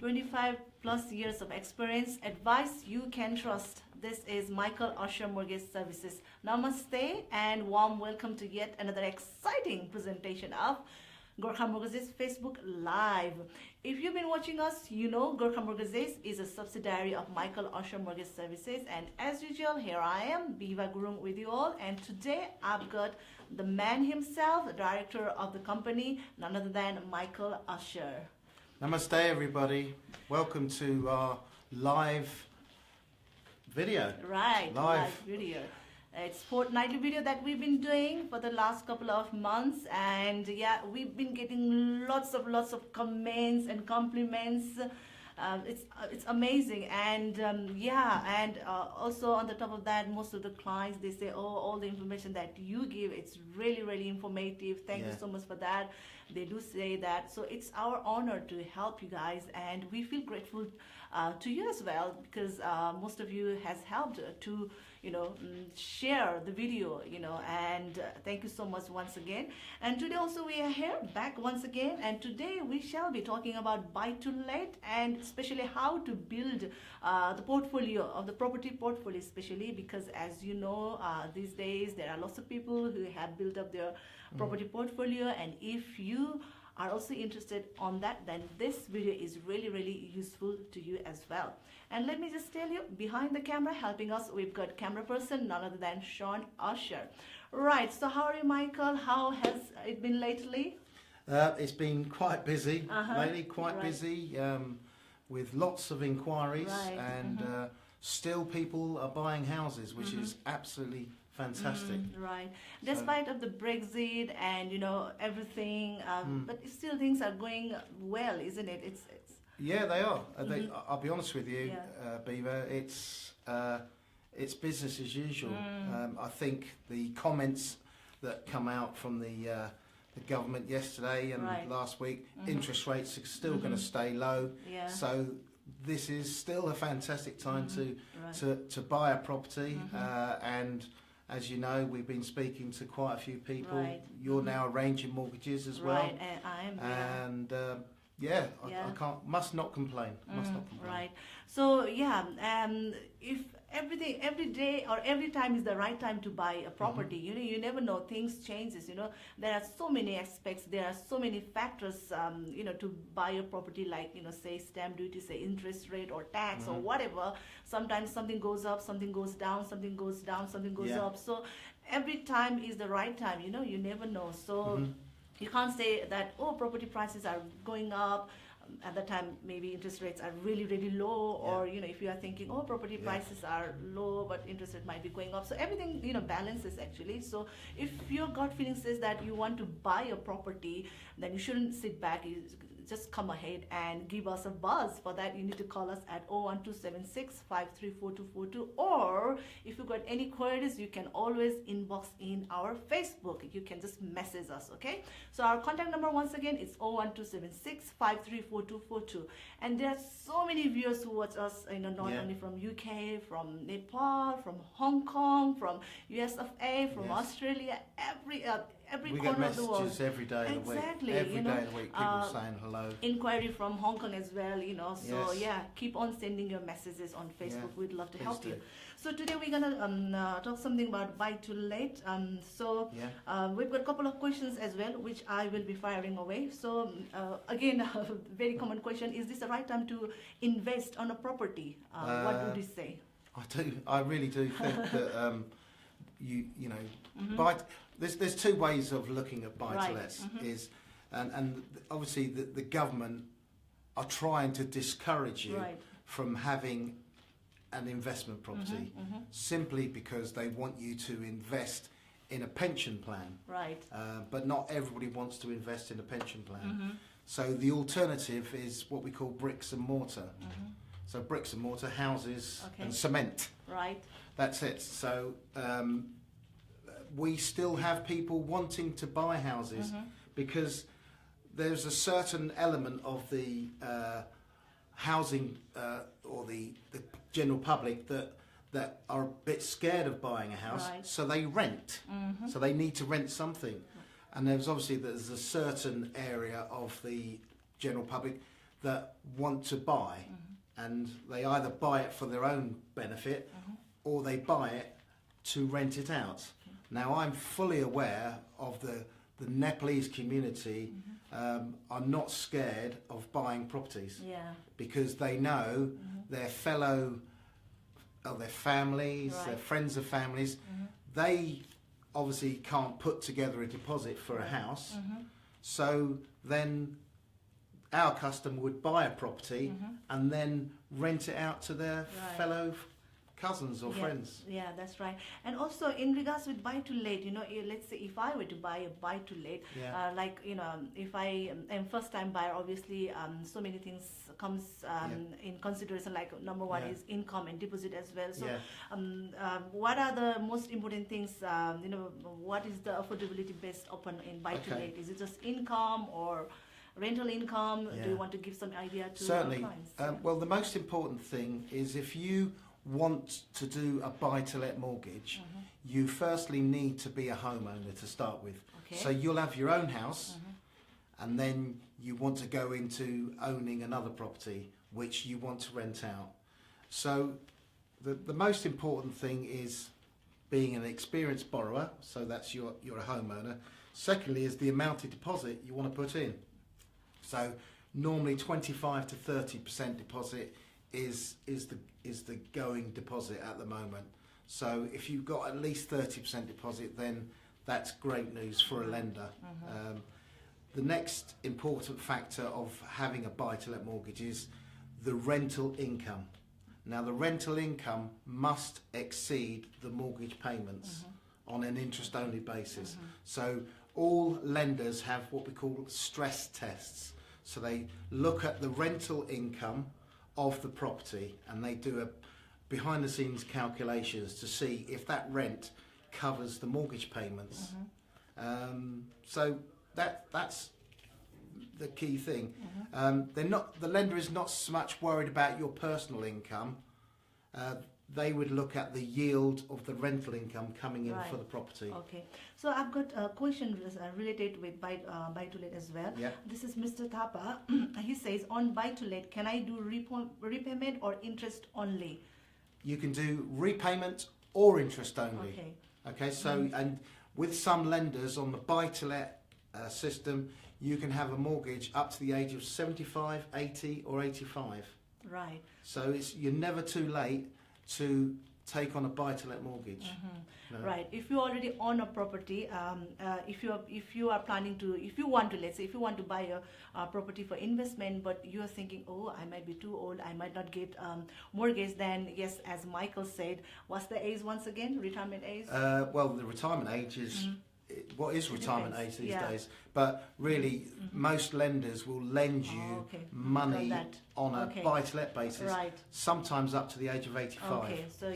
25 plus years of experience, advice you can trust. This is Michael Usher Mortgage Services. Namaste and warm welcome to yet another exciting presentation of Gorkha Mortgages Facebook Live. If you've been watching us, you know Gorkha Mortgages is a subsidiary of Michael Usher Mortgage Services, and as usual, here I am, Biva Gurung, with you all. And today I've got the man himself, the director of the company, none other than Michael Usher. Namaste, everybody. Welcome to our live video. Right, live video. It's fortnightly video that we've been doing for the last couple of months, and yeah, we've been getting lots of comments and compliments. It's amazing, and also on the top of that, most of the clients, they say, oh, all the information that you give, it's really informative. Thank you so much for that. They do say that. So it's our honor to help you guys, and we feel grateful to you as well, because most of you has helped to share the video, and thank you so much once again. And today also we are here back once again, and today we shall be talking about buy to let, and especially how to build the portfolio of the property portfolio, especially because, as you know, these days there are lots of people who have built up their property portfolio, and if you are also interested on that, then this video is really useful to you as well. And let me just tell you, behind the camera helping us, we've got camera person, none other than Sean Usher. Right, so how are you, Michael? How has it been lately? It's been quite busy, lately, busy, with lots of inquiries, and still people are buying houses, which is absolutely fantastic. Despite of the Brexit and everything, but still things are going well, isn't it? It's yeah, they are. I'll be honest with you, Biva. It's business as usual. I think the comments that come out from the government yesterday and last week, interest rates are still going to stay low. So this is still a fantastic time to buy a property, and as you know, we've been speaking to quite a few people. You're now arranging mortgages as well. Right, and I am. And I must not complain. Right. So if every day or every time is the right time to buy a property, you never know, things changes. There are so many aspects, there are so many factors, to buy a property, like say stamp duty, say interest rate or tax or whatever. Sometimes something goes up, something goes down, something goes down, something goes up. So every time is the right time. You never know. So you can't say that, oh, property prices are going up. At that time, maybe interest rates are really low, or if you are thinking, oh, property prices are low, but interest rate might be going up. So everything balances actually. So if your gut feeling says that you want to buy a property, then you shouldn't sit back. You just come ahead and give us a buzz. For that, you need to call us at 01276534242, or if you got any queries, you can always inbox in our Facebook. You can just message us, okay? So our contact number once again is 01276534242. And there are so many viewers who watch us, not only from UK, from Nepal, from Hong Kong, from US of A, from Australia, every corner of the world. We get messages every day of the week. Exactly. Every day of the week, people saying hello. Inquiry from Hong Kong as well, So keep on sending your messages on Facebook. We'd love to help you. So today we're gonna talk something about buy to let. We've got a couple of questions as well, which I will be firing away. So again, a very common question: is this the right time to invest on a property? What would you say? I really do think that there's two ways of looking at buy to lets. And obviously the government are trying to discourage you from having an investment property, simply because they want you to invest in a pension plan. But not everybody wants to invest in a pension plan. So the alternative is what we call bricks and mortar. So bricks and mortar, houses and cement. That's it. So we still have people wanting to buy houses because there's a certain element of the housing or the general public that are a bit scared of buying a house, so they rent. So they need to rent something. And there's a certain area of the general public that want to buy, and they either buy it for their own benefit or they buy it to rent it out. Now, I'm fully aware of the Nepalese community are not scared of buying properties because they know their fellow, their families, their friends of families, they obviously can't put together a deposit for a house, so then our customer would buy a property and then rent it out to their fellow cousins or friends. Yeah, that's right. And also in regards with buy to let, let's say if I were to buy a buy to let, like, if I am first time buyer, obviously so many things comes in consideration, like number one is income and deposit as well. So what are the most important things, what is the affordability based upon in buy to let? Is it just income or rental income? Do you want to give some idea to our clients? Well, the most important thing is if you want to do a buy-to-let mortgage, you firstly need to be a homeowner to start with. So you'll have your own house, and then you want to go into owning another property which you want to rent out. So the most important thing is being an experienced borrower, so that's you're a homeowner. Secondly is the amount of deposit you want to put in. So normally 25 to 30% deposit is the going deposit at the moment. So if you've got at least 30% deposit, then that's great news for a lender. The next important factor of having a buy-to-let mortgage is the rental income. Now, the rental income must exceed the mortgage payments on an interest-only basis. So all lenders have what we call stress tests. So they look at the rental income of the property and they do a behind the scenes calculations to see if that rent covers the mortgage payments. So that's the key thing. The lender is not so much worried about your personal income. They would look at the yield of the rental income coming in for the property. Okay, so I've got a question related with buy to let as well. This is Mr. Thapa. He says, on buy to let, can I do repayment or interest only? You can do repayment or interest only. Okay, so and with some lenders on the buy to let system, you can have a mortgage up to the age of 75, 80 or 85. Right. So you're never too late to take on a buy-to-let mortgage. Right. If you already own a property, if you are planning to, if you want to buy a property for investment, but you are thinking, oh, I might be too old, I might not get mortgage, then yes, as Michael said, what's the age once again? Retirement age? Well, the retirement age is what is retirement age these days? But really, most lenders will lend you money on a buy-to-let basis, sometimes up to the age of 85. Okay, so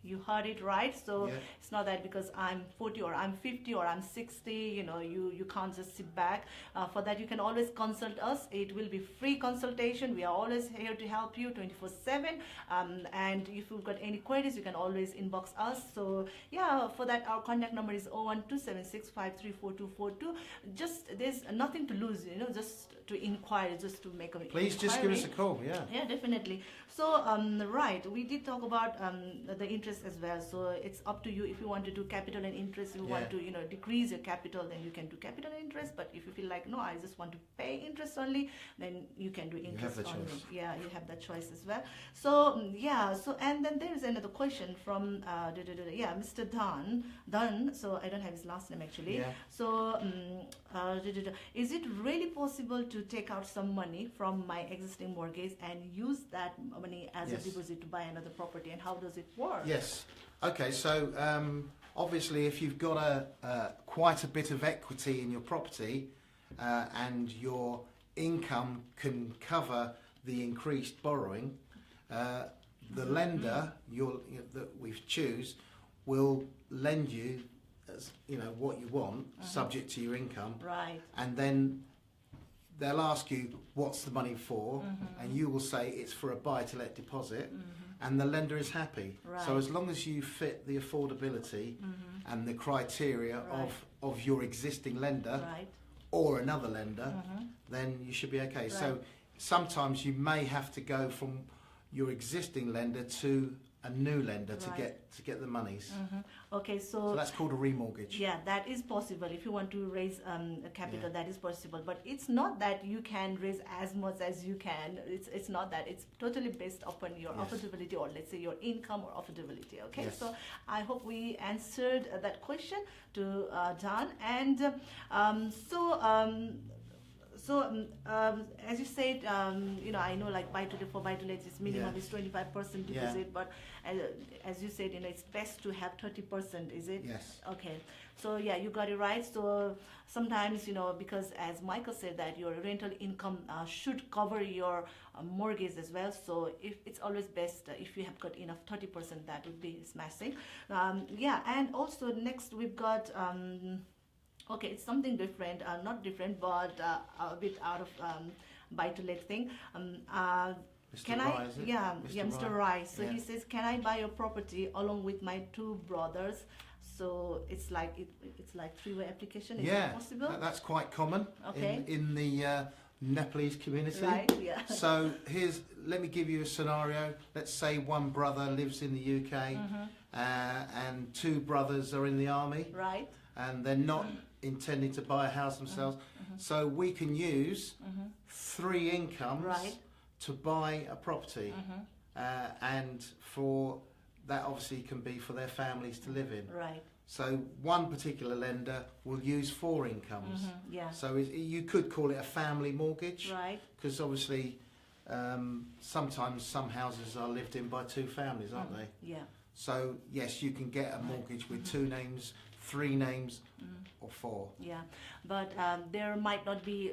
you heard it right. So it's not that because I'm 40 or I'm 50 or I'm 60, you can't just sit back. For that, you can always consult us. It will be free consultation. We are always here to help you 24/7. And if you've got any queries, you can always inbox us. So yeah, for that, our contact number is 01276534242. Just there's nothing to lose, just to inquire, just to make a Please just give us a call. Yeah, definitely. So right, we did talk about the interest as well. So it's up to you if you want to do capital and interest. If you want to decrease your capital, then you can do capital and interest. But if you feel like no, I just want to pay interest only, then you can do interest only. Yeah, you have that choice as well. So so and then there is another question from Mr. Dunn. So I don't have his last name actually. So is it really possible to take out some money from my existing mortgage and use that money as a deposit to buy another property, and how does it work? Yes. Okay. So obviously, if you've got quite a bit of equity in your property and your income can cover the increased borrowing, the lender that we choose will lend you, what you want, subject to your income, and then they'll ask you what's the money for, and you will say it's for a buy-to-let deposit, and the lender is happy. So as long as you fit the affordability and the criteria of your existing lender or another lender, then you should be okay. So sometimes you may have to go from your existing lender to a new lender to get the monies. Okay, so that's called a remortgage. Yeah, that is possible. If you want to raise a capital, that is possible. But it's not that you can raise as much as you can. It's not that. It's totally based upon your affordability, or let's say your income or affordability. Okay, so I hope we answered that question to John. And as you said, I know like for buy to let it's minimum is 25% deposit, but as you said, it's best to have 30%, is it? Yes. Okay. So yeah, you got it right. So sometimes, because as Michael said that your rental income should cover your mortgage as well. So if it's always best if you have got enough 30%, that would be smashing. And also next we've got okay, it's something different, not different, but a bit out of buy-to-let thing. Mr. Rai, is it? Mr. Rai. So he says, can I buy your property along with my two brothers? So it's like three-way application. Is that possible? That's quite common in the Nepalese community. Right. Yeah. So let me give you a scenario. Let's say one brother lives in the UK and two brothers are in the army. Right. And they're not intending to buy a house themselves. So we can use three incomes to buy a property. And for that obviously can be for their families to live in. Right. So one particular lender will use four incomes. So you could call it a family mortgage. Right. Because obviously sometimes some houses are lived in by two families, aren't they? Yeah. So yes, you can get a mortgage with two names, three names, or four. Yeah, but there might not be,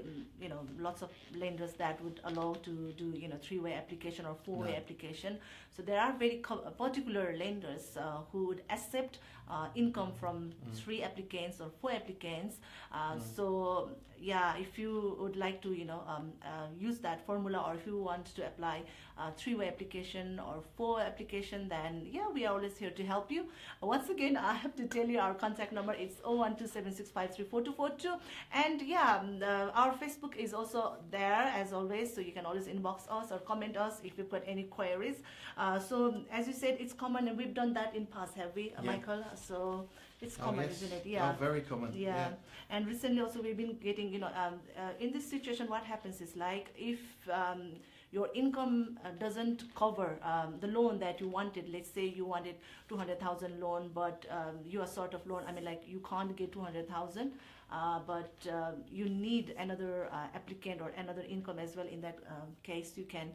lots of lenders that would allow to do, three-way application or four-way application. So there are very particular lenders who would accept income from three applicants or four applicants. So yeah, if you would like to, use that formula, or if you want to apply three-way application or four application, then yeah, we are always here to help you. Once again, I have to tell you our contact number. It's 01276534242, and yeah, our Facebook is also there as always, so you can always inbox us or comment us if you've got any queries. So as you said, it's common, and we've done that in past, have we, Michael? So it's common, isn't it? Yeah. Very common. Yeah. And recently also we've been getting, in this situation, what happens is like if your income doesn't cover the loan that you wanted. Let's say you wanted 200,000 loan, but you are sort of loan, you can't get 200,000, but you need another applicant or another income as well. In that case, you can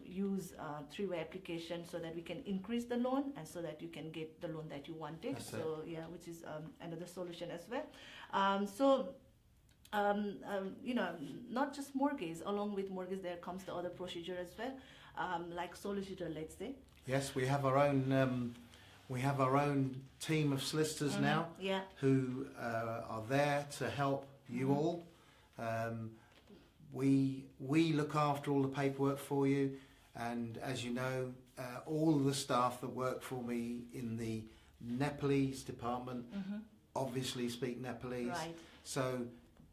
use three-way application so that we can increase the loan and so that you can get the loan that you wanted. Which is another solution as well. Not just mortgage. Along with mortgage, there comes the other procedure as well, like solicitor, let's say. Yes, we have our own. We have our own team of solicitors now, who are there to help you all. We look after all the paperwork for you, and as you know, all the staff that work for me in the Nepalese department obviously speak Nepalese. Right. So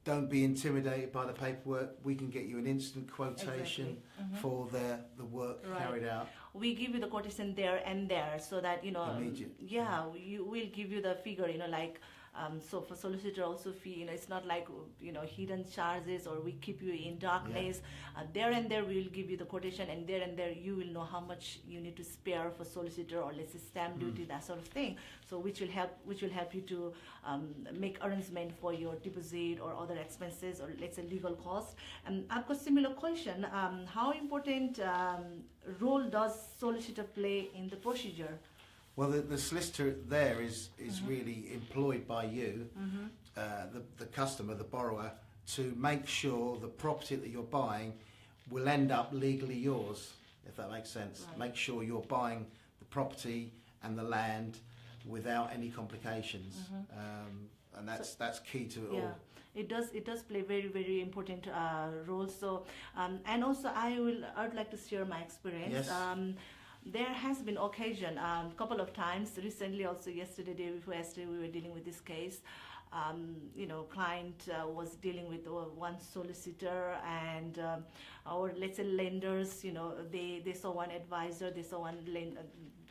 don't be intimidated by the paperwork. We can get you an instant quotation for the work carried out. We give you the quotation there and there, so that immediate. Yeah, we'll give you the figure. So for solicitor also fee, it's not like hidden charges or we keep you in darkness. There and there we will give you the quotation, and there you will know how much you need to spare for solicitor, or let's say stamp duty, that sort of thing. So which will help you to make arrangement for your deposit or other expenses, or let's say legal cost. And I've got similar question. How important role does solicitor play in the procedure? Well, the solicitor there is really employed by you, the customer, the borrower, to make sure the property that you're buying will end up legally yours, if that makes sense. Right. Make sure you're buying the property and the land without any complications, and that's key to it all. It does play very, very important role. So and also I would like to share my experience. Yes. There has been occasion, couple of times, recently also yesterday, day before yesterday, we were dealing with this case. client was dealing with one solicitor, and our, let's say, lenders, they saw one advisor, they saw one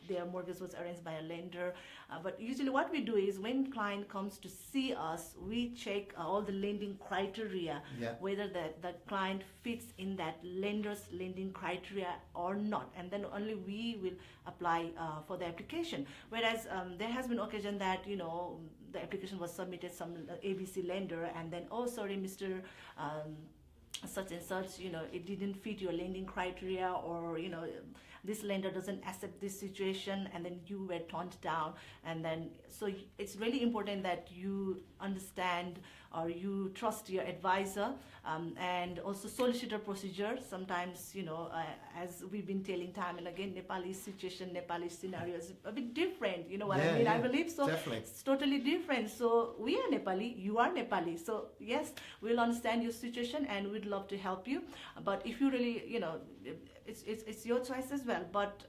their mortgage was arranged by a lender. But usually what we do is when client comes to see us, we check all the lending criteria, whether the client fits in that lender's lending criteria or not. And then only we will apply for the application. Whereas there has been occasion that, the application was submitted some ABC lender, and then, oh, sorry, Mr. Such and such, it didn't fit your lending criteria, or, this lender doesn't accept this situation, and then you were turned down. And then, so it's really important that you understand or you trust your advisor, and also solicitor procedure. Sometimes, as we've been telling time and again, Nepali situation, Nepali scenario is a bit different. You know what I mean? I believe so. Definitely. It's totally different. So we are Nepali, you are Nepali. So yes, we'll understand your situation and we'd love to help you. But if you really, it's your choice as well. But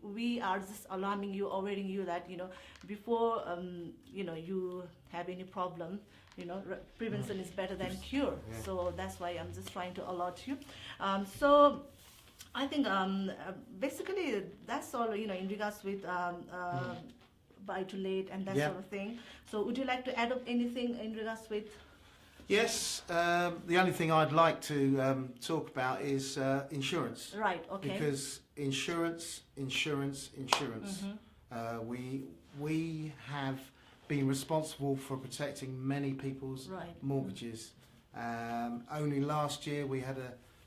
we are just alarming you, alerting you that, before, you have any problem, prevention is better than cure. So that's why I'm just trying to alert you. So I think basically that's all, in regards with buy to let and that sort of thing. So would you like to add up anything in regards with? Yes, the only thing I'd like to talk about is insurance. Right, okay. Because insurance. We have been responsible for protecting many people's mortgages. Only last year we had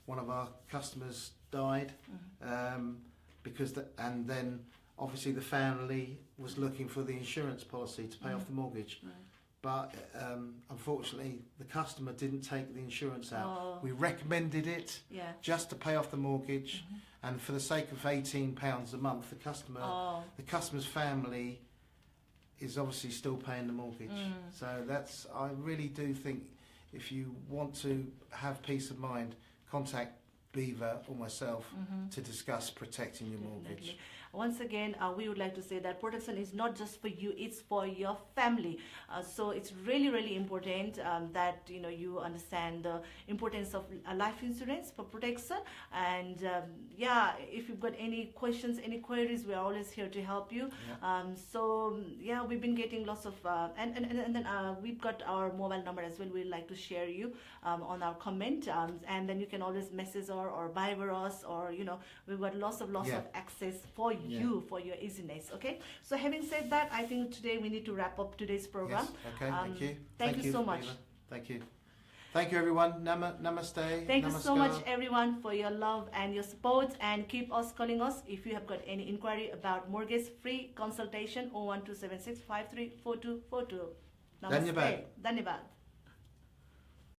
one of our customers died, and then obviously the family was looking for the insurance policy to pay off the mortgage. But unfortunately, the customer didn't take the insurance out. We recommended it just to pay off the mortgage, and for the sake of £18 a month, the customer's family is obviously still paying the mortgage. So I really do think, if you want to have peace of mind, contact Biva or myself to discuss protecting your mortgage. Once again, we would like to say that protection is not just for you, it's for your family. So it's really, really important that you understand the importance of life insurance for protection. And if you've got any questions, any queries, we're always here to help you. We've been getting lots of and then we've got our mobile number as well. We'd like to share you on our comment, and then you can always message or Biva us, or we've got lots of access for you, for your easiness. Okay, so having said that, I think today we need to wrap up today's program. Okay, thank you. Thank you so much. Thank you. Thank you, everyone. Namaste. Thank you so much, everyone, for your love and your support, and keep calling us if you have got any inquiry about mortgage. Free consultation 01276534242. Namaste. Dhanyabad.